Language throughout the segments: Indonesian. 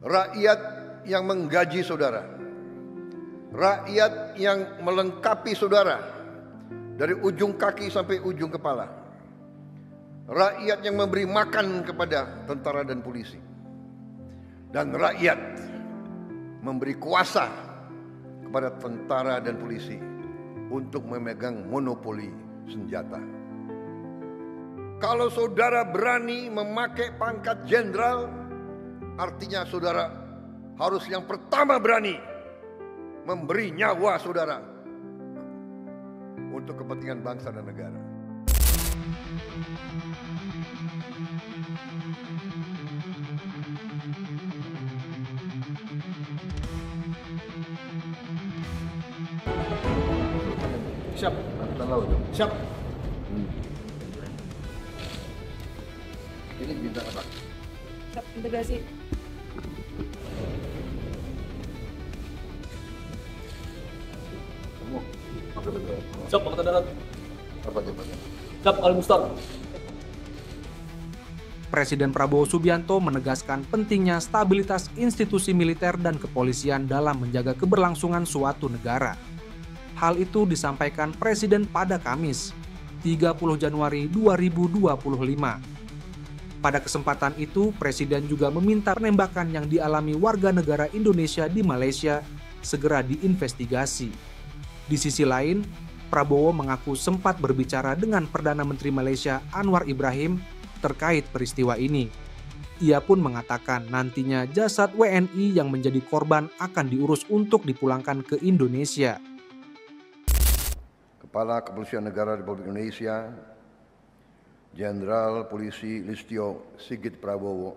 rakyat yang menggaji saudara, rakyat yang melengkapi saudara dari ujung kaki sampai ujung kepala, rakyat yang memberi makan kepada tentara dan polisi, dan rakyat memberi kuasa kepada tentara dan polisi untuk memegang monopoli senjata. Kalau saudara berani memakai pangkat jenderal, artinya saudara harus yang pertama berani memberi nyawa saudara untuk kepentingan bangsa dan negara. Siap. Angkatan Laut. Siap. Ini bintang apa? Siap integrasi. Kamu apa betul? Siap, Angkatan Darat. Apa jawabannya? Siap, Al-Mustar. Presiden Prabowo Subianto menegaskan pentingnya stabilitas institusi militer dan kepolisian dalam menjaga keberlangsungan suatu negara. Hal itu disampaikan Presiden pada Kamis, 30 Januari 2025. Pada kesempatan itu, Presiden juga meminta penembakan yang dialami warga negara Indonesia di Malaysia segera diinvestigasi. Di sisi lain, Prabowo mengaku sempat berbicara dengan Perdana Menteri Malaysia Anwar Ibrahim terkait peristiwa ini. Ia pun mengatakan nantinya jasad WNI yang menjadi korban akan diurus untuk dipulangkan ke Indonesia. Kepala Kepolisian Negara Republik Indonesia, Jenderal Polisi Listio Sigit Prabowo,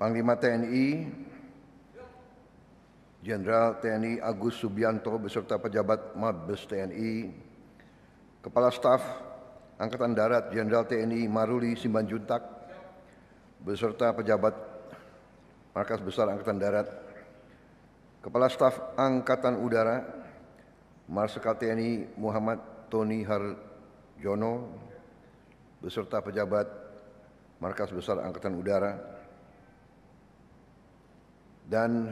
Panglima TNI, Jenderal TNI Agus Subianto beserta pejabat Mabes TNI, Kepala Staf Angkatan Darat Jenderal TNI Maruli Simanjuntak beserta pejabat Markas Besar Angkatan Darat, Kepala Staf Angkatan Udara Marsikal TNI Muhammad Tony Harjono beserta pejabat Markas Besar Angkatan Udara, dan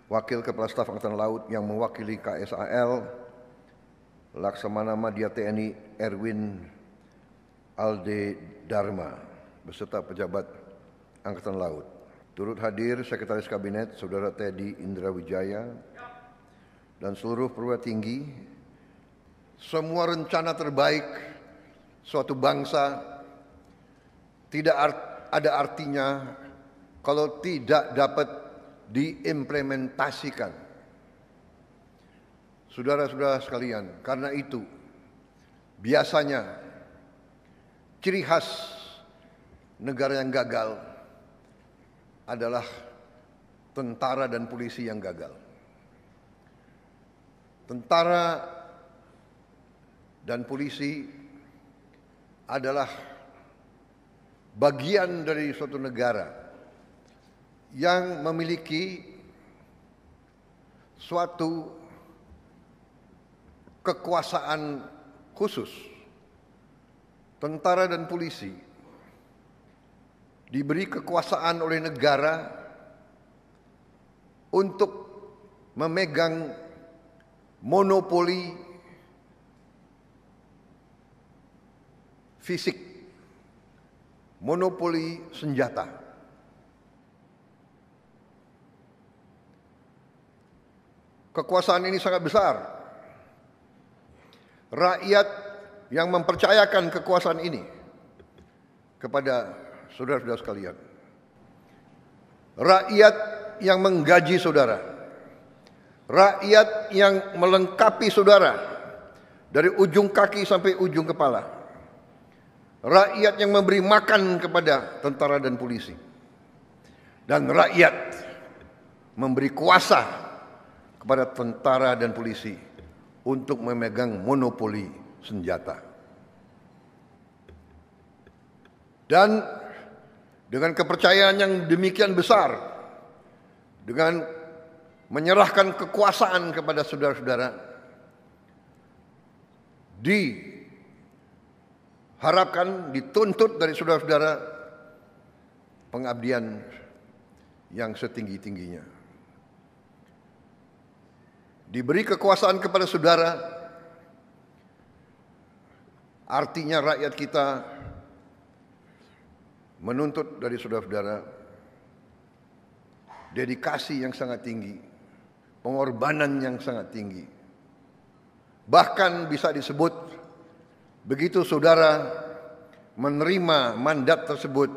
Wakil Kepala Staf Angkatan Laut yang mewakili KSAL Laksamana Madya TNI Erwin Alde Dharma beserta pejabat Angkatan Laut. Turut hadir Sekretaris Kabinet Saudara Teddy Indra Wijaya dan seluruh perwira tinggi. Semua rencana terbaik suatu bangsa tidak ada artinya kalau tidak dapat diimplementasikan. Saudara-saudara sekalian, karena itu biasanya ciri khas negara yang gagal adalah tentara dan polisi yang gagal. Tentara dan polisi adalah bagian dari suatu negara yang memiliki suatu kekuasaan khusus. Tentara dan polisi diberi kekuasaan oleh negara untuk memegang monopoli fisik, monopoli senjata. Kekuasaan ini sangat besar. Rakyat yang mempercayakan kekuasaan ini kepada saudara-saudara sekalian. Rakyat yang menggaji saudara. Rakyat yang melengkapi saudara dari ujung kaki sampai ujung kepala. Rakyat yang memberi makan kepada tentara dan polisi. Dan rakyat memberi kuasa kepada tentara dan polisi untuk memegang monopoli senjata. Dan dengan kepercayaan yang demikian besar, dengan menyerahkan kekuasaan kepada saudara-saudara, diharapkan, dituntut dari saudara-saudara pengabdian yang setinggi-tingginya. Diberi kekuasaan kepada saudara, artinya rakyat kita menuntut dari saudara-saudara dedikasi yang sangat tinggi, pengorbanan yang sangat tinggi. Bahkan bisa disebut, begitu saudara menerima mandat tersebut,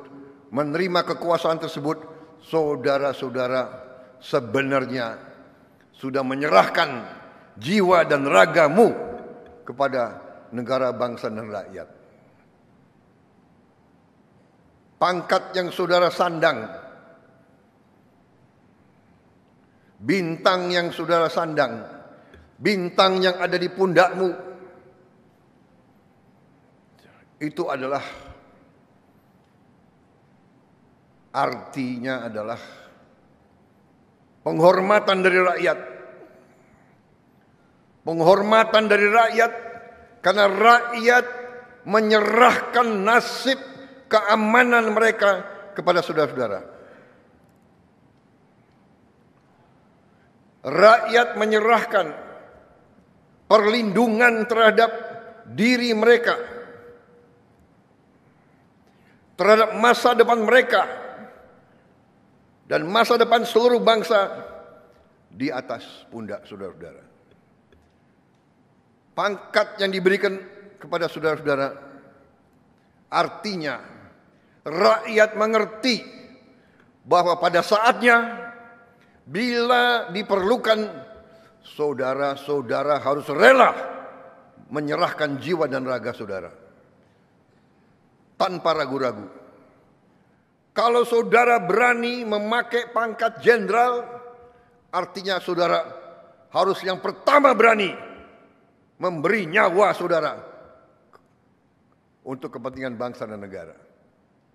menerima kekuasaan tersebut, saudara-saudara sebenarnya sudah menyerahkan jiwa dan ragamu kepada negara, bangsa, dan rakyat. Pangkat yang saudara sandang, bintang yang saudara sandang, bintang yang ada di pundakmu, itu adalah, artinya adalah penghormatan dari rakyat. Penghormatan dari rakyat karena rakyat menyerahkan nasib keamanan mereka kepada saudara-saudara. Rakyat menyerahkan perlindungan terhadap diri mereka, terhadap masa depan mereka, dan masa depan seluruh bangsa di atas pundak saudara-saudara. Pangkat yang diberikan kepada saudara-saudara artinya rakyat mengerti bahwa pada saatnya bila diperlukan, saudara-saudara harus rela menyerahkan jiwa dan raga saudara tanpa ragu-ragu. Kalau saudara berani memakai pangkat jenderal, artinya saudara harus yang pertama berani memberi nyawa saudara untuk kepentingan bangsa dan negara.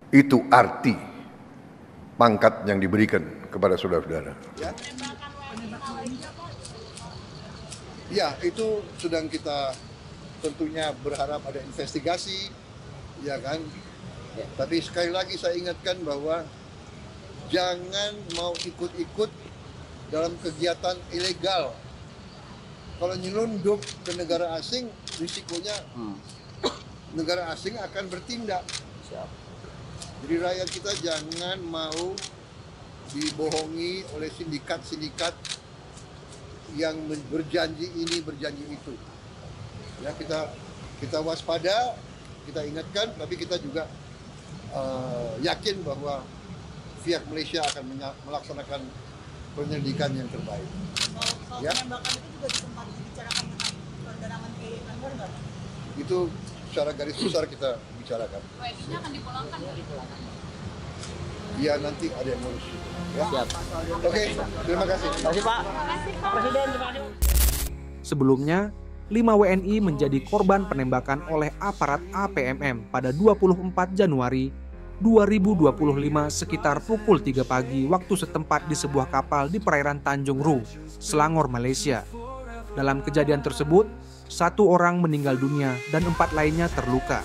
Itu arti pangkat yang diberikan kepada saudara-saudara. Ya, itu sedang kita tentunya berharap ada investigasi, ya kan. Tapi sekali lagi saya ingatkan bahwa jangan mau ikut-ikut dalam kegiatan ilegal. Kalau nyelundup ke negara asing, risikonya negara asing akan bertindak. Jadi rakyat kita jangan mau dibohongi oleh sindikat-sindikat yang berjanji ini, berjanji itu. Ya, kita waspada, kita ingatkan, tapi kita juga yakin bahwa pihak Malaysia akan melaksanakan penyelidikan yang terbaik. Ya. Penembakan itu juga sempat dibicarakan dengan Perdana Menteri Anwar nggak? Itu secara garis besar kita bicarakan. WNI-nya akan dipulangkan dari pulangan? Iya, nanti ada yang ngurus. Ya. Siap. Oke, terima kasih. Terima kasih Pak. Presiden, terima kasih. Sebelumnya, 5 WNI menjadi korban penembakan oleh aparat APMM pada 24 Januari 2025 sekitar pukul 3 pagi waktu setempat di sebuah kapal di perairan Tanjung Ru, Selangor, Malaysia. Dalam kejadian tersebut, 1 orang meninggal dunia dan 4 lainnya terluka.